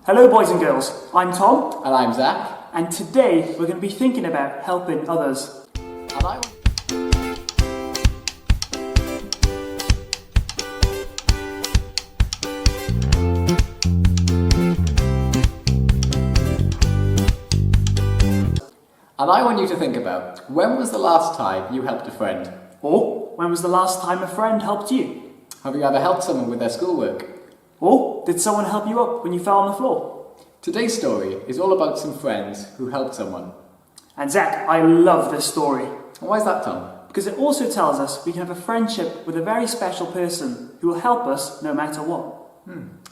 Hello boys and girls, I'm Tom. And I'm Zach. And today we're going to be thinking about helping others. And I want you to think about, when was the last time you helped a friend? Or, when was the last time a friend helped you? Have you ever helped someone with their schoolwork? Or, did someone help you up when you fell on the floor? Today's story is all about some friends who helped someone. And Zach, I love this story. And why is that, Tom? Because it also tells us we can have a friendship with a very special person who will help us no matter what.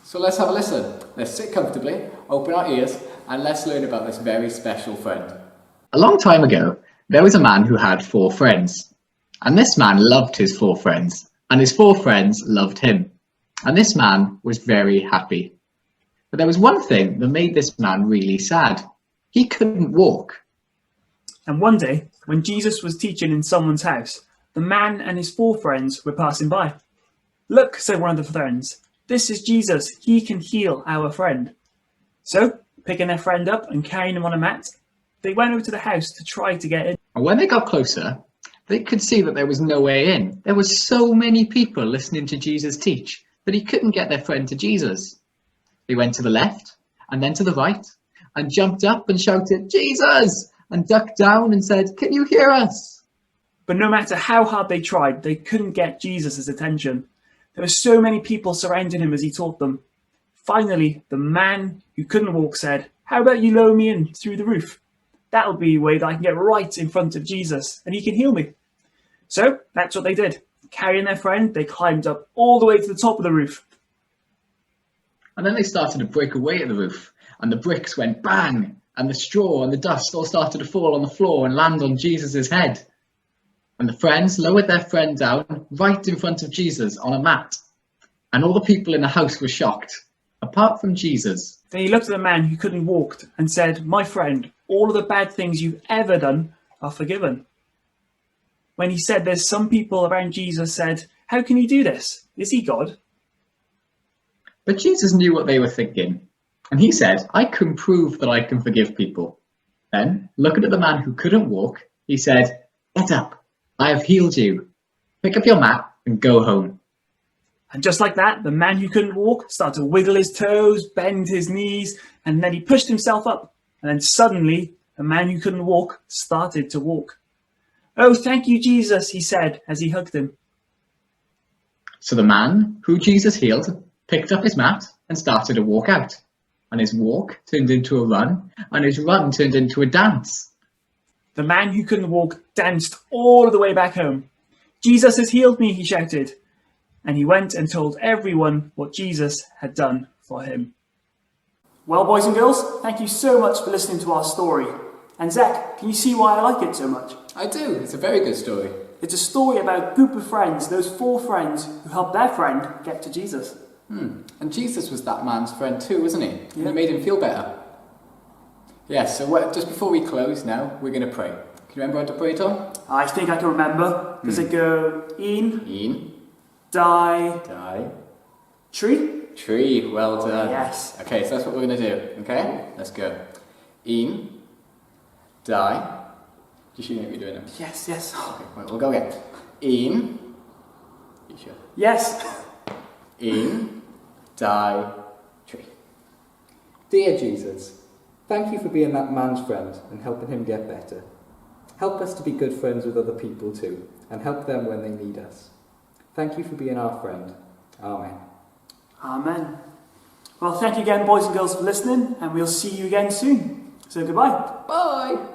So let's have a listen. Let's sit comfortably, open our ears, and let's learn about this very special friend. A long time ago, there was a man who had 4 friends. And this man loved his 4 friends, and his 4 friends loved him. And this man was very happy. But there was one thing that made this man really sad. He couldn't walk. And one day, when Jesus was teaching in someone's house, the man and his 4 friends were passing by. "Look," said one of the friends, "this is Jesus. He can heal our friend." So, picking their friend up and carrying him on a mat, they went over to the house to try to get in. And when they got closer, they could see that there was no way in. There were so many people listening to Jesus teach that he couldn't get their friend to Jesus. They went to the left and then to the right and jumped up and shouted, "Jesus!" and ducked down and said, "Can you hear us?" But no matter how hard they tried, they couldn't get Jesus' attention. There were so many people surrounding him as he taught them. Finally, the man who couldn't walk said, "How about you lower me in through the roof? That'll be a way that I can get right in front of Jesus and he can heal me." So that's what they did. Carrying their friend, they climbed up all the way to the top of the roof. And then they started to break away at the roof, and the bricks went bang, and the straw and the dust all started to fall on the floor and land on Jesus' head. And the friends lowered their friend down right in front of Jesus on a mat. And all the people in the house were shocked, apart from Jesus. Then he looked at the man who couldn't walk and said, "My friend, all of the bad things you've ever done are forgiven." When he said this, some people around Jesus said, "How can he do this? Is he God?" But Jesus knew what they were thinking. And he said, "I can prove that I can forgive people." Then, looking at the man who couldn't walk, he said, "Get up, I have healed you. Pick up your mat and go home." And just like that, the man who couldn't walk started to wiggle his toes, bend his knees, and then he pushed himself up. And then suddenly, the man who couldn't walk started to walk. "Oh, thank you, Jesus," he said as he hugged him. So the man who Jesus healed picked up his mat and started to walk out. And his walk turned into a run, and his run turned into a dance. The man who couldn't walk danced all the way back home. "Jesus has healed me," he shouted. And he went and told everyone what Jesus had done for him. Well, boys and girls, thank you so much for listening to our story. And Zach, can you see why I like it so much? I do. It's a very good story. It's a story about a group of friends, those 4 friends who helped their friend get to Jesus. And Jesus was that man's friend too, wasn't he? And Yeah. he made him feel better. Yes, so just before we close now, we're going to pray. Can you remember how to pray, Tom? I think I can remember. Does it go in, die, tree? Tree, well done. Yes. Okay, so that's what we're going to do, okay? Let's go. Die. You should know what you're doing now. Yes. Okay, right, we'll go again. You sure? Yes. Die, tree. Dear Jesus, thank you for being that man's friend and helping him get better. Help us to be good friends with other people too, and help them when they need us. Thank you for being our friend. Amen. Amen. Well, thank you again, boys and girls, for listening, and we'll see you again soon. So goodbye. Bye!